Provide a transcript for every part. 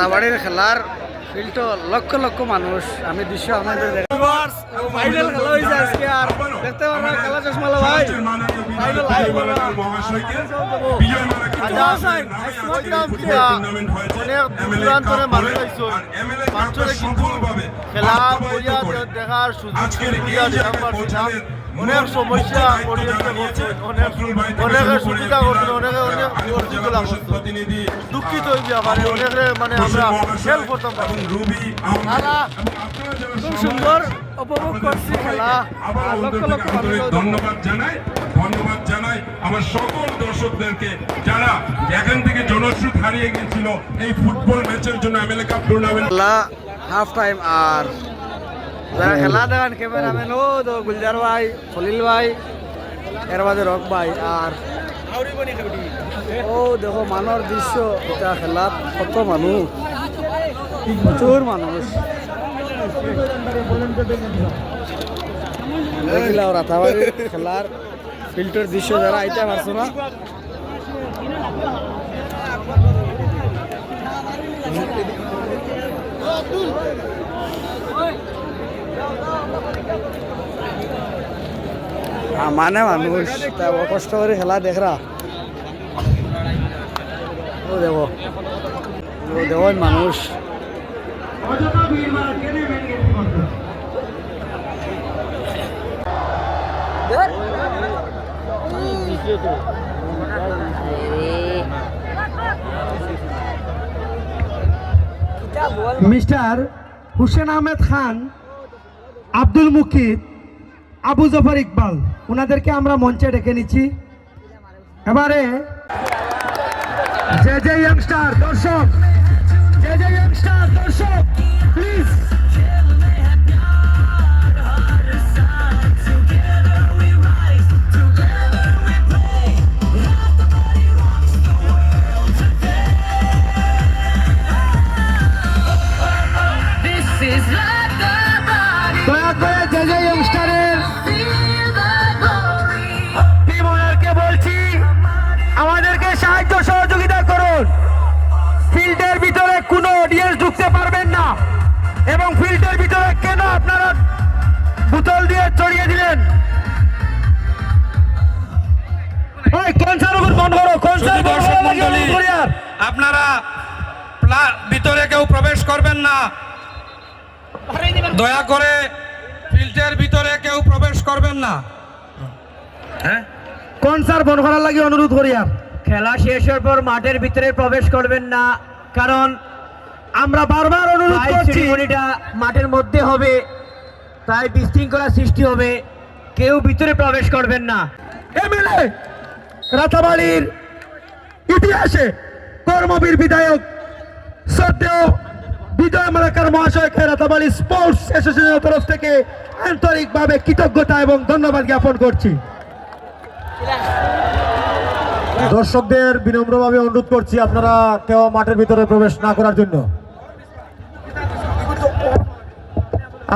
রাতাবাড়ির খেলার ফিল্ড লক্ষ লক্ষ মানুষ আমি দৃশ্য আমাদের ফাইনাল খেলা হয়েছে আজকে আর দেখতে পারবো খেলা চশমালা ভাই ফাইনাল খেলা দেখার অনেক সমস্যা অনেকে সুবিধা করছেন অনেকে অনেক অর্জিতলা করছেন দুঃখিত হইবি আমার অনেকে মানে আমরা খেল করতাম খুব সুন্দর উপভোগ করছি খেলা লক্ষ লক্ষ মানুষ ধন্যবাদ জানাই আমার সকল দর্শকদেরকে যারা এখান থেকে জনশ্রুত হারিয়ে গিয়েছিল এই ফুটবল ম্যাচের জন্য MLA cup tournament half time আর যারা খেলা দেখান ক্যামেরাম্যান ও তো গুলজার ভাই খলিল ভাই এর মাঝে রক ভাই আর ও দেখো মানর দৃশ্য এটা খেলাত কত মানুষ প্রচুর মানুষ রাতাবাড়ি খেলার ফিল্ডের দৃশ্য যারা আইতে পারছো না মানে মানুষ কষ্ট করে খেলা দেখরা ও দেখো দেখো মানুষ মিস্টার হুসেন আহমেদ খান, আব্দুল মুকিত, আবু জফর ইকবাল ওনাদেরকে আমরা মঞ্চে ডেকে নিচ্ছি। এবারে যে ইয়াংস্টার দর্শক প্লিজ দয়া করে যে ইয়ংস্টারের টিম ওনারকে বলছি আমাদেরকে সাহায্য সহযোগিতা করুন। ফিল্ডের ভিতরে কোনো অডিয়েন্স ঢুকতে পারবেন না এবং ফিল্ডের ভিতরে কেন আপনারা বোতল দিয়ে চড়িয়ে দিলেন? আপনারা ভিতরে কেউ প্রবেশ করবেন না, দয়া করে ফিল্ডের ভিতরে কেউ প্রবেশ করবেন না। কনসার্ট বন্ধ করার লাগে অনুরোধ করি। আর খেলা শেষের পর মাঠের ভিতরে প্রবেশ করবেন না, কারণ আমরা বারবার অনুরোধ করছি সেরিমনিটা মাঠের মধ্যে হবে, তাই বিশৃঙ্খলা সৃষ্টি হবে, কেউ ভিতরে প্রবেশ করবেন না। এমএলএ রাতাবাড়ির ইতিহাসে কর্মবীর বিধায়ক শ্রদ্ধেয় বিজয় মালাকার মহাশয়কে রাতাবাড়ি স্পোর্টস অ্যাসোসিয়েশনের তরফ থেকে আন্তরিকভাবে কৃতজ্ঞতা এবং ধন্যবাদ জ্ঞাপন করছি। দর্শকদের বিনম্রভাবে অনুরোধ করছি আপনারা কেউ মাঠের ভিতরে প্রবেশ না করার জন্য।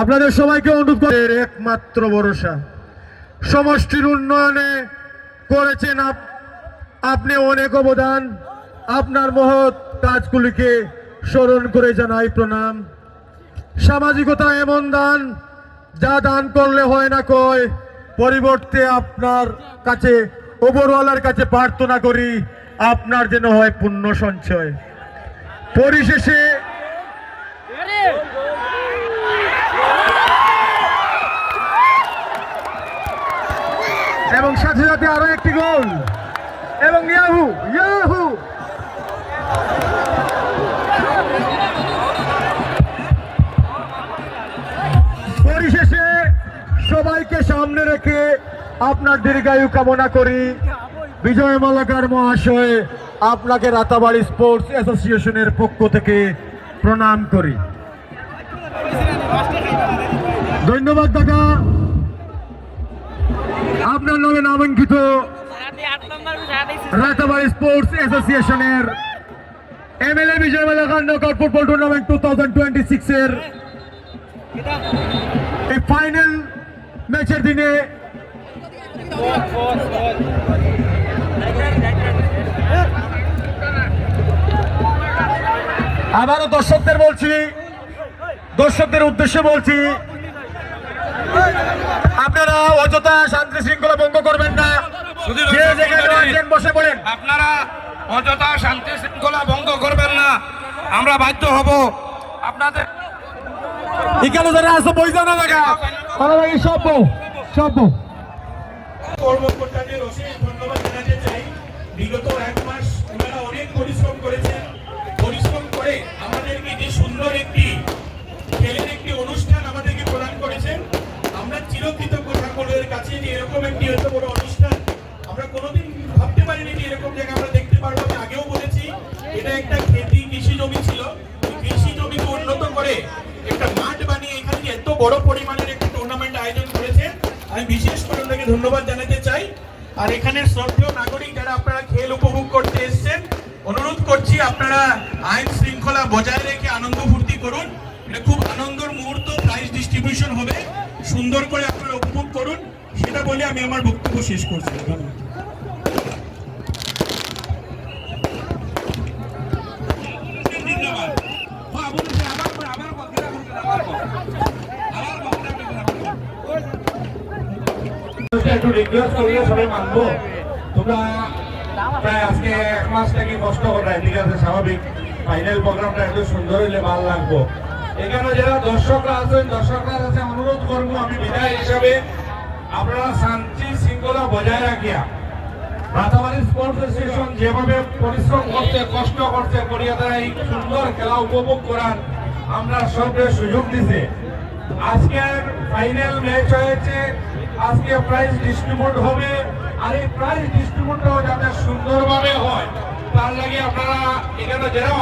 আপনাদের সবাইকে অনুরোধ করে একমাত্র ভরসা সমষ্টির উন্নয়নে করেছেন আপনি অনেক অবদান। আপনার মহৎ কাজগুলিকে স্মরণ করে জানাই প্রণাম। সামাজিকতা এমন দান যা দান করলে হয় না কয়, পরিবর্তে আপনার কাছে ওপরওয়ালার কাছে প্রার্থনা করি আপনার যেন হয় পুণ্য সঞ্চয়। পরিশেষে এবং সাথে সাথে আরো একটি গোল এবং ইয়াহু পরিশেষে সবাইকে সামনে রেখে আপনার দীর্ঘায়ু কামনা করি। বিজয় মালাকার মহাশয় আপনাকে রাতাবাড়ি স্পোর্টস অ্যাসোসিয়েশনের পক্ষ থেকে প্রণাম করি। ধন্যবাদ দাদা। আপনার নামে নামাঙ্কিত রাতাবাড়ি স্পোর্টস অ্যাসোসিয়েশনের এমএলএ বিজয় মালাকার নকআউট ফুটবল টুর্নামেন্ট 2026 এর এই ফাইনাল ম্যাচের দিনে আবারও দর্শকদের বলছি, দর্শকদের উদ্দেশ্যে বলছি, আপনারা অযথা শান্তি শৃঙ্খলা ভঙ্গ করবেন না। যে যেখানে আছেন বসে পড়েন। আপনারা অযথা শান্তি শৃঙ্খলা ভঙ্গ করবেন না, আমরা বাধ্য হব আপনাদের এখানে যারা আছে বইজা না দেখা সব সব কর্মকর্তাদের অশেষ ধন্যবাদ জানাতে চাই। বিগত 1 মাস ওনারা অনেক পরিশ্রম করেছেন। পরিশ্রম করে আমাদেরকে যে সুন্দর একটি খেলের একটি অনুষ্ঠান আমাদেরকে প্রদান করেছেন। আমরা চিরকৃতজ্ঞ ঠাকুরের কাছে যে এরকম একটি এত বড় অনুষ্ঠান আমরা কোনোদিন ভাবতে পারিনি যে এরকম জায়গা আমরা দেখতে পারবো। আমি আগেও বলেছি এটা একটা কৃষি জমি ছিল, কৃষি জমিকে উন্নত করে একটা মাঠ বানিয়ে এখানে যে এত বড় পরিমাণের একটা টুর্নামেন্ট আয়োজন করেছেন, আমি বিশেষ করে ওনাকে ধন্যবাদ জানাতে চাই। আর এখানের শ্রদ্ধেয় নাগরিক যারা আপনারা খেল উপভোগ করতে এসেছেন, অনুরোধ করছি আপনারা আইন শৃঙ্খলা বজায় রেখে আনন্দ ফুর্তি করুন। এটা খুব আনন্দের মুহূর্ত, প্রাইজ ডিস্ট্রিবিউশন হবে, সুন্দর করে আপনারা উপভোগ করুন। সেটা বলে আমি আমার বক্তব্য শেষ করছি। ধন্যবাদ। একটু রিকোয়েস্ট করলে সবাই মানবো। তোমরা প্রায় আজকে 1 মাস থেকে কষ্ট করে, ঠিক আছে, স্বাভাবিক। ফাইনাল প্রোগ্রামটা একটু সুন্দর হইলে ভালো লাগবো। এখানে যারা দর্শকরা আছেন, দর্শকরা কাছে অনুরোধ করবো আমি বিদায় হিসাবে, আপনারা শান্তি শৃঙ্খলা বজায় রাখিয়া রাতাবাড়ি স্পোর্টস অ্যাসোসিয়েশন যেভাবে পরিশ্রম করছে, কষ্ট করছে, করিয়া তারা এই সুন্দর খেলা উপভোগ করার আমরা সবকে সুযোগ দিছে। আজকের ফাইনাল ম্যাচ হয়েছে, আজকে প্রাইজ ডিস্ট্রিবিউট হবে। আর এই প্রাইজ ডিস্ট্রিবিউটটাও যাতে সুন্দরভাবে হয় তার লাগে আপনারা এখানে যারা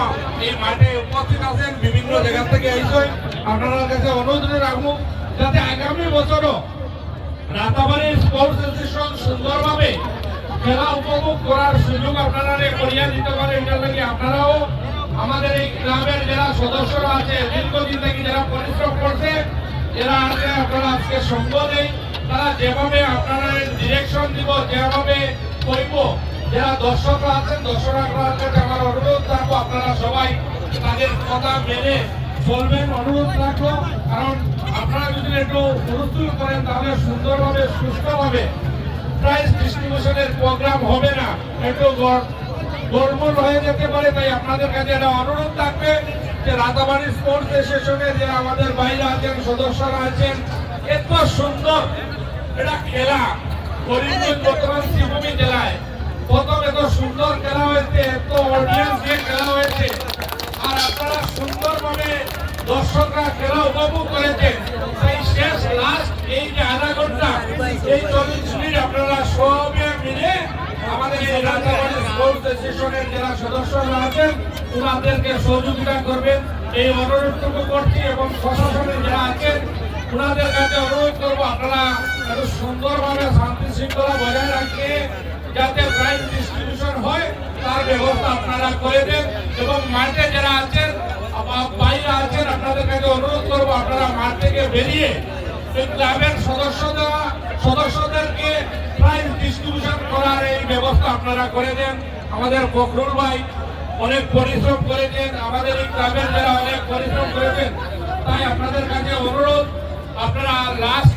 এই মাঠে উপস্থিত আছেন, বিভিন্ন জায়গা থেকে আইসেন, আপনারা কাছে অনুরোধ রাখবো যাতে আগামী বছরও রাতাবাড়ি স্পোর্টস অ্যাসোসিয়েশন সুন্দরভাবে খেলা উপভোগ করার সুযোগ আপনারা করিয়া দিতে পারেন। এটা লাগে আপনারাও আমাদের এই ক্লাবের যারা সদস্যরা আছে, দীর্ঘদিন থেকে যারা পরিশ্রম করছে, যারা আছে আপনারা আজকে সঙ্গ দেয়, তারা যেভাবে আপনারা ডিরেকশন দিব, যেভাবে করব, যারা দর্শকরা আছেন, দর্শকরা কাছে আমার অনুরোধ রাখবো আপনারা সবাই তাদের কথা মেনে চলবেন, অনুরোধ রাখবো। কারণ আপনারা যদি একটু অনুষ্ঠিত করেন তাহলে সুন্দরভাবে সুস্থভাবে প্রাইজ ডিস্ট্রিবিউশনের প্রোগ্রাম হবে না, একটু গড়বড় হয়ে যেতে পারে। তাই আপনাদের কাছে একটা অনুরোধ থাকবে যে রাতাবাড়ি স্পোর্টস অ্যাসোসিয়েশনের যে আমাদের বাইরে আছেন, সদস্যরা আছেন, এত সুন্দর এটা খেলা করিমগঞ্জ বর্তমান শ্রীভূমি জেলায় প্রথম এত সুন্দর খেলা হয়েছে, এত অডিয়েন্স দিয়ে খেলা হয়েছে। আর আপনারা সুন্দরভাবে দর্শকরা খেলা উপভোগ করেছেন। তাই শেষ লাস্ট এই যে আধা ঘন্টা, এই 40 মিনিট আপনারা সবে মিলে আমাদের এই রাতাবাড়ি স্পোর্টস অ্যাসোসিয়েশনের যারা সদস্যরা আছেন ওনাদেরকে সহযোগিতা করবেন, এই অনুরোধটুকু করছি। এবং প্রশাসনের যারা আছেন ওনাদের কাছে অনুরোধ করবো আপনারা এত সুন্দরভাবে শান্তি শৃঙ্খলা বজায় রাখে যাতে প্রাইজ ডিস্ট্রিবিউশন হয় তার ব্যবস্থা আপনারা করে দেন। এবং মাঠে যারা আছেন, বাইরে আছেন, আপনাদের কাছে অনুরোধ করবো আপনারা মাঠ থেকে বেরিয়ে এই ক্লাবের সদস্যদেরকে প্রাইজ ডিস্ট্রিবিউশন করার এই ব্যবস্থা আপনারা করে দেন। আমাদের ফখরুল ভাই অনেক পরিশ্রম করেছেন, আমাদের এই ক্লাবের যারা অনেক পরিশ্রম করেছেন। তাই আপনাদের কাছে অনুরোধ আপনারা লাস্ট